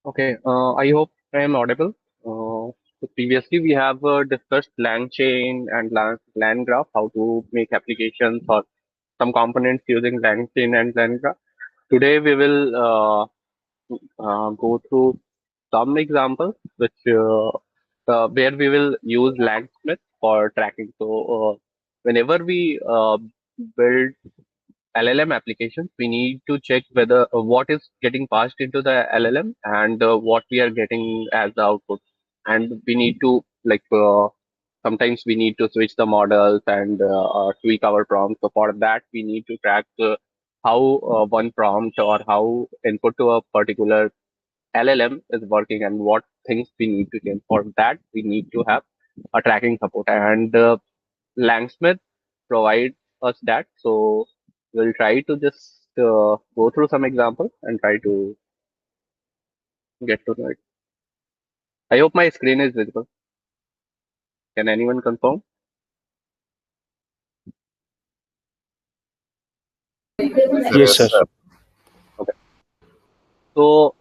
Okay, I hope I am audible. So previously, we have discussed LangChain and LangGraph, how to make applications or some components using LangChain and LangGraph. Today, we will go through some examples where we will use LangSmith for tracking. So, whenever we build LLM applications, we need to check whether what is getting passed into the LLM and what we are getting as the output. And we need to sometimes we need to switch the models and tweak our prompts. So for that, we need to track how one prompt or how input to a particular LLM is working and what things we need to change. For that, we need to have a tracking support. And LangSmith provides us that. So we'll try to just go through some examples and try to get to know it. I hope my screen is visible. Can anyone confirm? Yes, Yes, sir. sir. Okay. So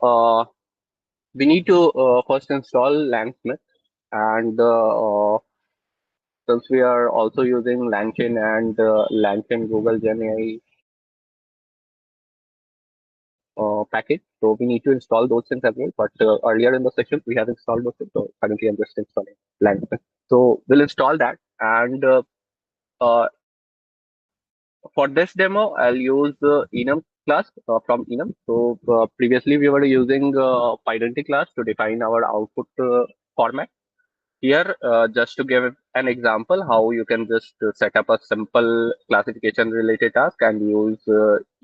we need to first install LangSmith, and since we are also using LangChain and LangChain Google Gen AI package, so we need to install those things as well. But earlier in the session, we have installed those things. So currently, I'm just installing LangSmith. So we'll install that, and uh, for this demo, I'll use enum class from enum. So previously we were using Pydantic class to define our output format. Here, just to give an example, how you can just set up a simple classification related task and use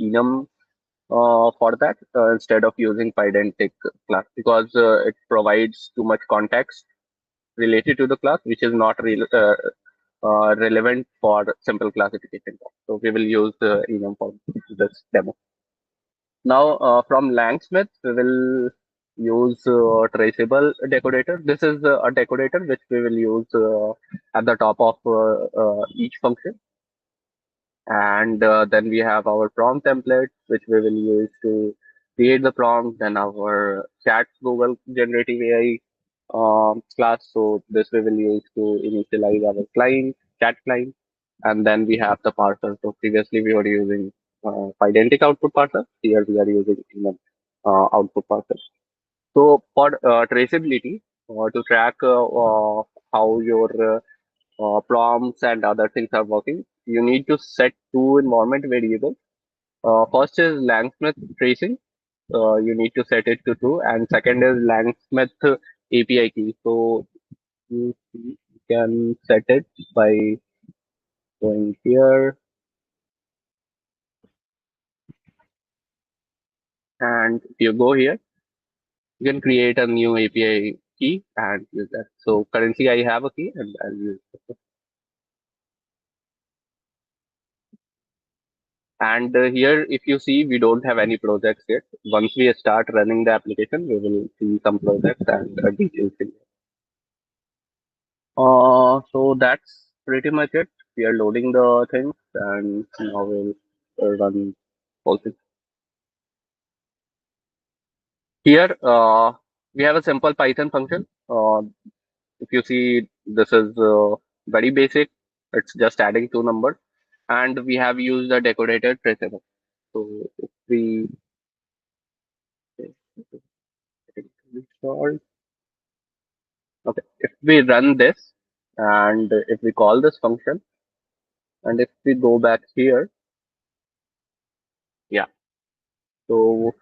enum for that instead of using Pydantic class because it provides too much context related to the class, which is not relevant for simple classification. So we will use enum for this demo. Now from LangSmith, we will use traceable decorator. This is a decorator which we will use at the top of each function. And then we have our prompt template, which we will use to create the prompt. Then our chat Google generative AI class. So this we will use to initialize our client, chat client. And then we have the parser. So previously we were using Pydantic output parser. Here we are using output parser. So for traceability, to track how your prompts and other things are working, you need to set two environment variables. First is LangSmith tracing. You need to set it to true, and second is LangSmith API key. So you can set it by going here, and if you go here, you can create a new API key and use that. So currently I have a key and I'll use it. And here, if you see, we don't have any projects yet. Once we start running the application, we will see some projects and details in here. So that's pretty much it. We are loading the things and now we'll run all things. Here, we have a simple Python function. If you see, this is very basic. It's just adding two numbers. And we have used a decorated traceable. So if we install, okay, if we run this and if we call this function and if we go back here, yeah. So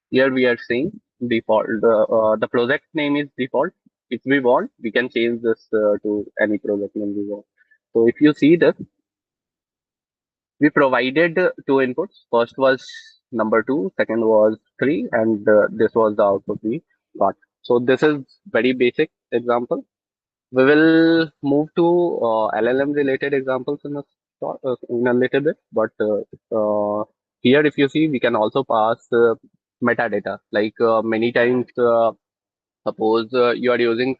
here we are seeing default. The project name is default. If we want, we can change this to any project name we want. So if you see this, we provided two inputs. First was number two, second was three, and this was the output we got. So this is very basic example. We will move to LLM related examples in a little bit, but here if you see, we can also pass metadata. Like many times, suppose you are using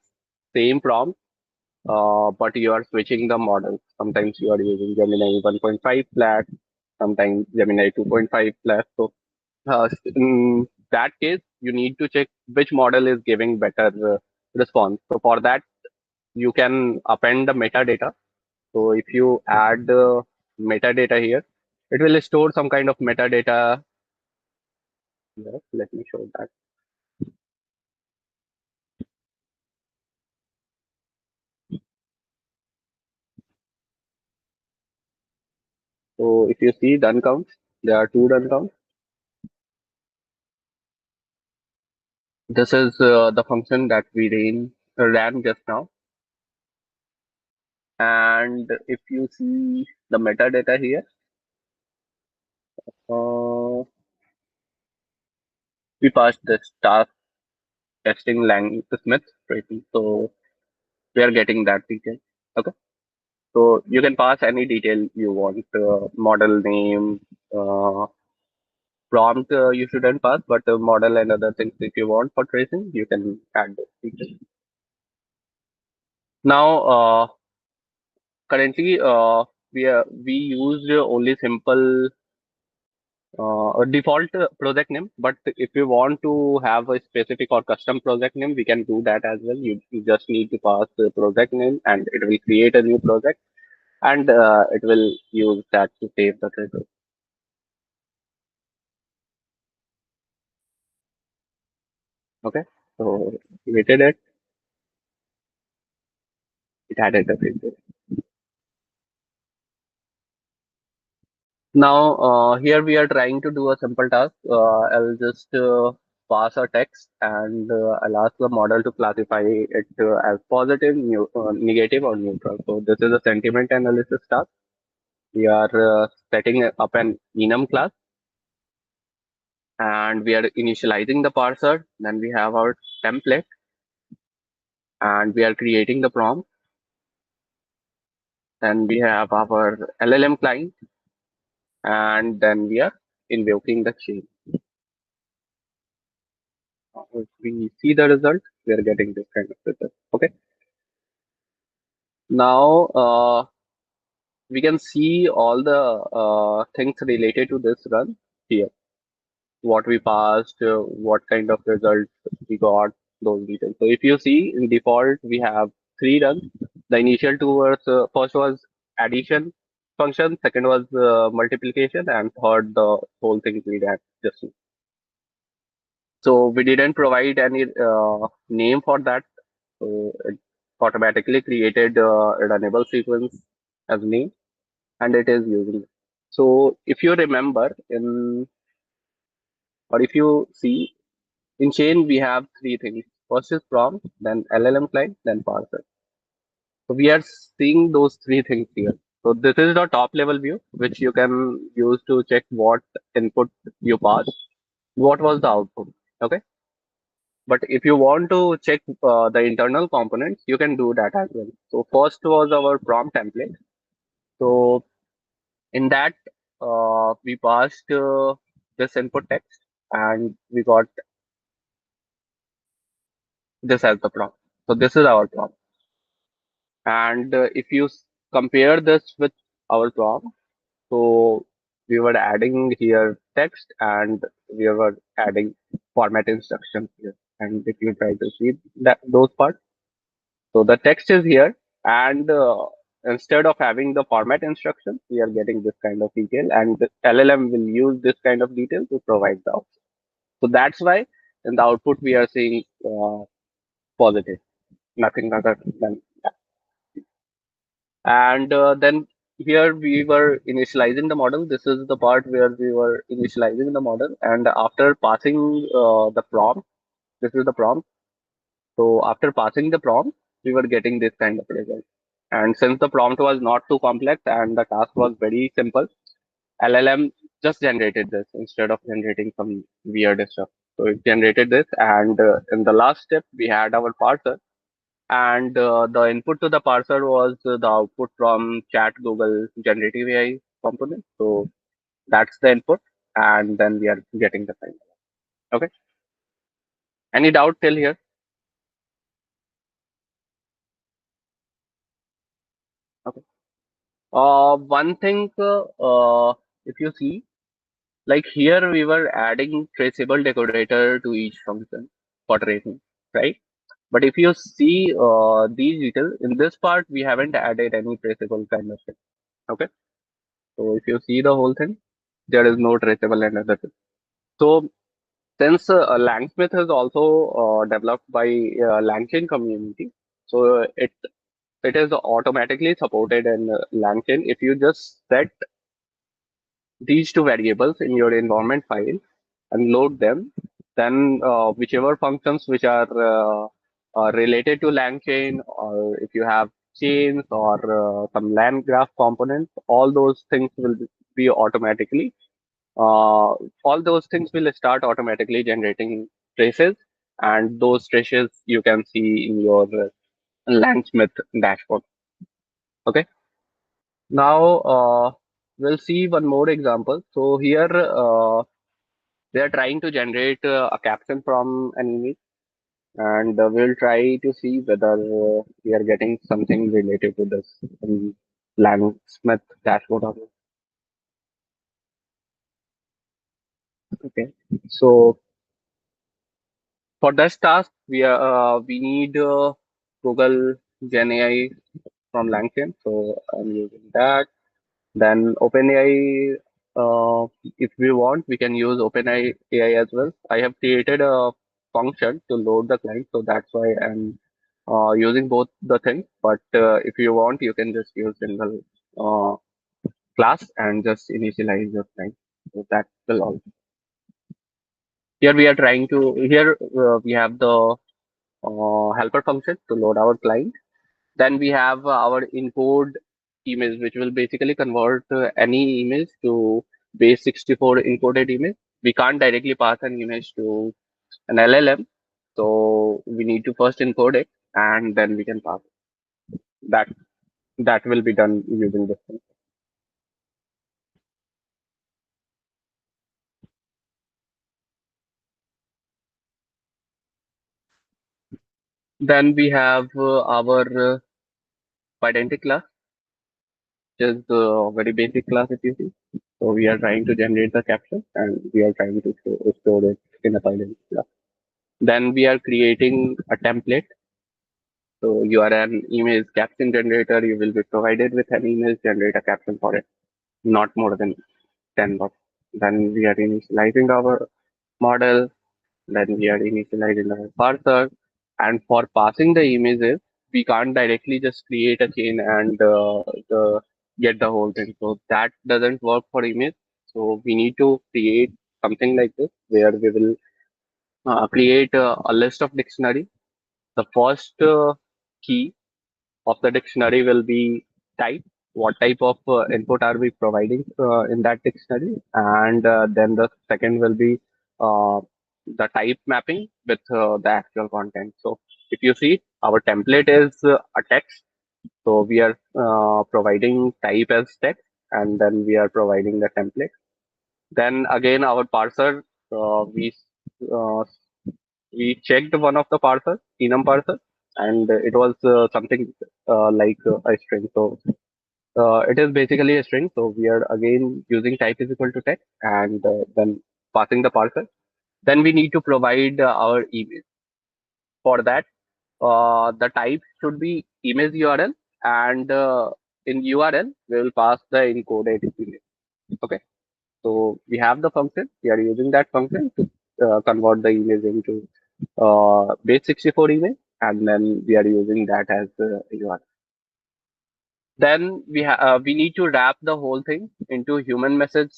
same prompt, but you are switching the model. Sometimes you are using Gemini 1.5 flat, sometimes Gemini 2.5 flat. So In that case, you need to check which model is giving better response. So for that, you can append the metadata. So if you add metadata here, it will store some kind of metadata. Yes, let me show that. So if you see done counts, there are two done counts. This is the function that we ran just now. And if you see the metadata here, uh, we passed this task testing LangSmith rating. So we are getting that detail. Okay. So you can pass any detail you want, model name, prompt you shouldn't pass, but model and other things if you want for tracing, you can add those details. Now, currently, we used only simple default project name, but if you want to have a specific or custom project name, we can do that as well. You just need to pass the project name, and it will create a new project, and it will use that to save the result. Okay, so created it, it added the result. Now, here we are trying to do a simple task. I'll just pass a text and I'll ask the model to classify it as positive, negative, or neutral. So this is a sentiment analysis task. We are setting up an enum class and we are initializing the parser. Then we have our template and we are creating the prompt. Then we have our LLM client and then we are invoking the chain. If we see the result, we are getting this kind of result. Okay. Now we can see all the things related to this run here. What we passed, what kind of result we got, those details. So if you see in default, we have three runs. The initial two was first was addition function, second was multiplication, and third the whole thing we had just now. So we didn't provide any name for that. So it automatically created a runnable sequence as name and it is using it. So if you remember in or if you see in chain we have three things. First is prompt, then LLM client, then parser. So we are seeing those three things here. So this is the top level view which you can use to check what input you passed, what was the output. Okay. But if you want to check the internal components, you can do that as well. So first was our prompt template. So in that, we passed this input text and we got this as the prompt. So this is our prompt. And if you compare this with our prompt, so we were adding here text and we were adding format instructions here. And if you try to see that those parts, so the text is here, and instead of having the format instructions, we are getting this kind of detail, and the LLM will use this kind of detail to provide the output. So that's why in the output we are seeing positive, nothing other than that. And then here we were initializing the model. This is the part where we were initializing the model, and after passing the prompt, this is the prompt. So after passing the prompt, we were getting this kind of result. And since the prompt was not too complex and the task was very simple, LLM just generated this instead of generating some weird stuff. So it generated this, and in the last step, we had our parser, and the input to the parser was the output from Chat Google Generative AI component. So that's the input, and then we are getting the final. Okay. Any doubt till here? Okay. One thing, if you see. Like here, we were adding traceable decorator to each function for tracing, right? But if you see these details in this part, we haven't added any traceable kind of thing. Okay, so if you see the whole thing, there is no traceable and other thing. So since LangSmith is also developed by LangChain community, so it is automatically supported in LangChain. If you just set these two variables in your environment file and load them, then whichever functions which are related to LangChain, or if you have chains or some land graph components, all those things will be automatically, all those things will start automatically generating traces, and those traces you can see in your LangSmith dashboard. Okay. Now we'll see one more example. So here they are trying to generate a caption from an image, and we'll try to see whether we are getting something related to this in LangSmith dashboard. Okay. So for this task, we need Google Gen AI from LangChain. So I'm using that. Then OpenAI, if we want, we can use OpenAI AI as well. I have created a function to load the client, so that's why I'm using both the things. But if you want, you can just use single uh, class and just initialize your client. So that will also. Here we are trying to. Here we have the helper function to load our client. Then we have our encode image, which will basically convert any image to base 64 encoded image. We can't directly pass an image to an LLM, so we need to first encode it and then we can pass it. That that will be done using this thing. Then we have our identity class, which is a very basic class if you see. So we are trying to generate the caption and we are trying to store it in a identity class. Then we are creating a template. So you are an image caption generator. You will be provided with an image, generate a caption for it, not more than 10 bucks. Then we are initializing our model. Then we are initializing our parser. And for passing the images, we can't directly just create a chain and get the whole thing. So that doesn't work for image. So we need to create something like this where we will create a list of dictionary. The first key of the dictionary will be type. What type of input are we providing in that dictionary? And then the second will be uh, the type mapping with the actual content. So if you see, our template is a text. So we are providing type as text, and then we are providing the template. Then again, our parser, uh, we checked one of the parser, enum parser, and it was something like a string. So it is basically a string. So we are again using type is equal to text and then passing the parser. Then we need to provide our image. For that, the type should be image URL, and in URL we will pass the encoded image. Okay. So we have the function. We are using that function to convert the image into base 64 image, and then we are using that as URL. Then we need to wrap the whole thing into human message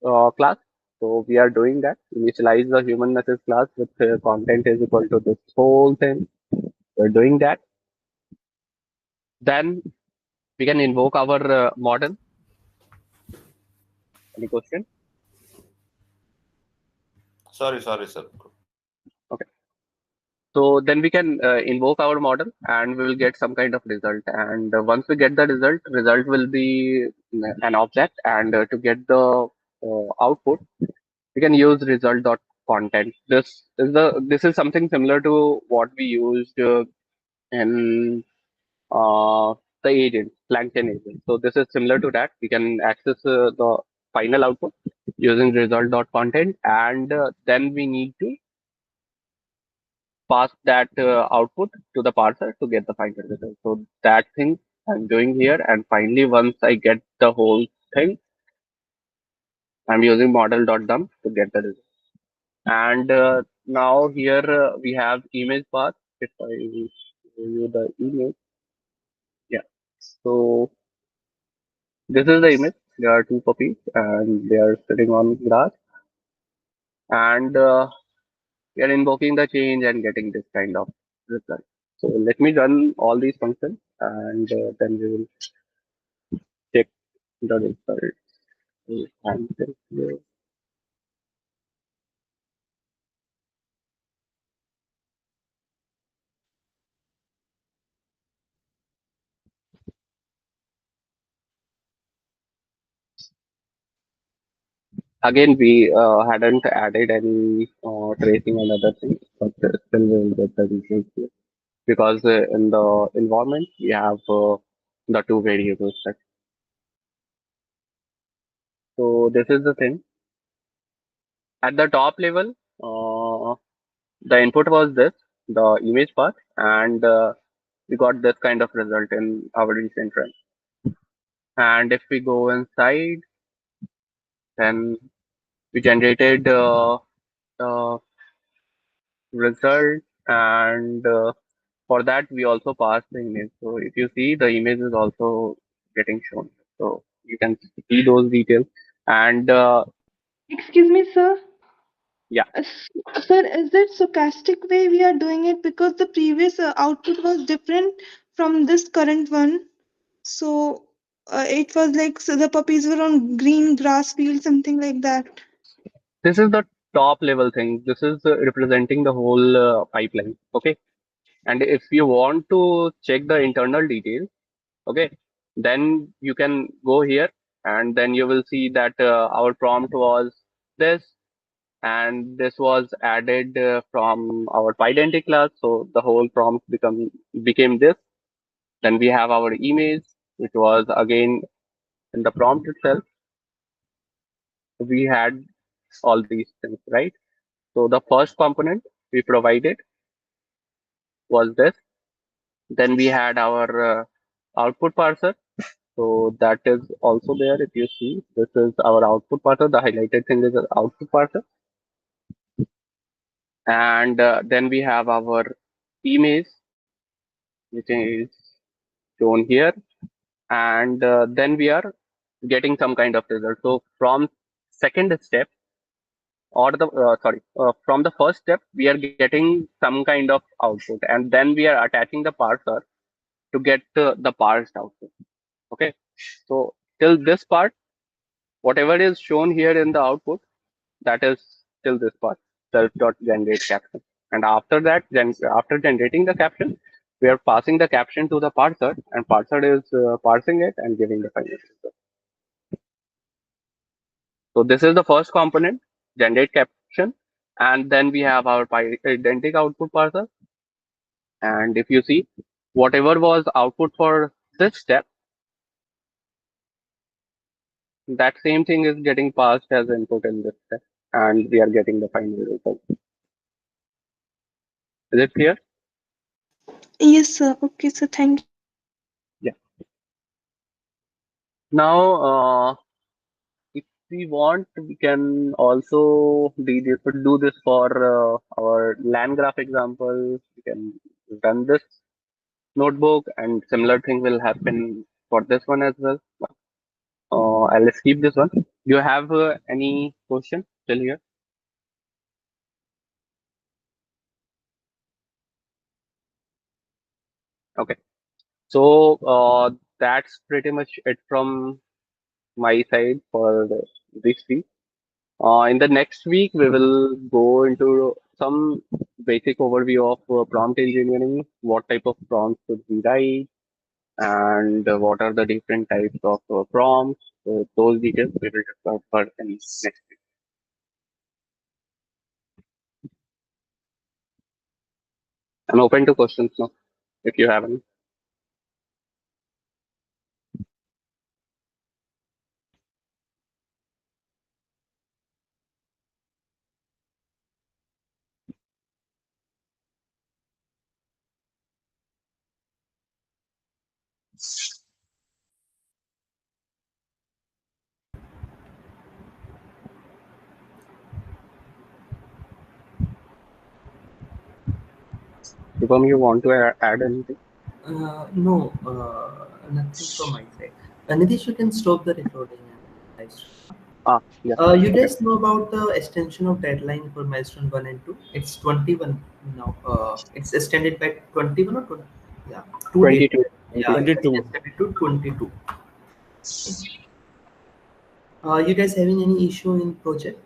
class. So we are doing that. Initialize the human message class with content is equal to this whole thing. We're doing that. Then we can invoke our model. Any question? Sorry, sir. Okay. So then we can invoke our model and we will get some kind of result. And once we get the result will be an object. And to get the output, we can use result.content. This is something similar to what we used in the agent, LangChain agent. So this is similar to that. We can access the final output. using result.content, and then we need to pass that output to the parser to get the final result. So that thing I'm doing here, and finally once I get the whole thing, I'm using model.dump to get the result. And now here we have image path. If I show you the image, yeah. So this is the image. There are two puppies and they are sitting on grass, and we are invoking the change and getting this kind of result. So let me run all these functions, and then we will check the result. And again, we hadn't added any tracing and other things, but still we will get the results here because in the environment we have the two variables set. So this is the thing. At the top level, the input was this, the image part, and we got this kind of result in our recent run. And if we go inside, then we generated result, and for that we also pass the image. So if you see, the image is also getting shown. So you can see those details, and Excuse me, sir. yeah, Sir, is that stochastic way we are doing it because the previous output was different from this current one? So it was like so the puppies were on green grass field, something like that. this is the top level thing. This is representing the whole pipeline. Okay, and if you want to check the internal details, okay, then you can go here, and then you will see that our prompt was this, and this was added from our pydantic class, so the whole prompt became this. Then we have our image, which was again in the prompt itself. We had all these things, right? So the first component we provided was this. Then we had our output parser. So that is also there. If you see, this is our output parser. The highlighted thing is the output parser. And then we have our image, which is shown here. And then we are getting some kind of result. So from second step, or the from the first step, we are getting some kind of output, and then we are attaching the parser to get the parsed output. Okay, so till this part, whatever is shown here in the output, that is till this part, self dot generate caption. And after that, after generating the caption, we are passing the caption to the parser, and parser is parsing it and giving the final result. So this is the first component, generate caption, and then we have our identic output parser. And if you see, whatever was output for this step, that same thing is getting passed as input in this step, and we are getting the final result. Is it clear? Yes, sir. Okay, sir. Thank you. Yeah. Now, if we want, we can also do this for our land graph example. We can run this notebook, and similar thing will happen for this one as well. I'll skip this one. Do you have any question still here? Okay. So that's pretty much it from my side for this week. In the next week, we will go into some basic overview of prompt engineering, what type of prompts should we write, and what are the different types of prompts. So those details we will discuss for in next week. I'm open to questions now, if you have any. Shubham, you want to add anything? No, nothing from my side. Nitish, you can stop the recording and live stream. Ah, yeah. You Okay. guys know about the extension of deadline for milestone 1 and 2? It's 21 now. It's extended by 21 or 20? Yeah, 2 days. 22. Yeah, 22. it is 22. extended to 22. You guys having any issue in project?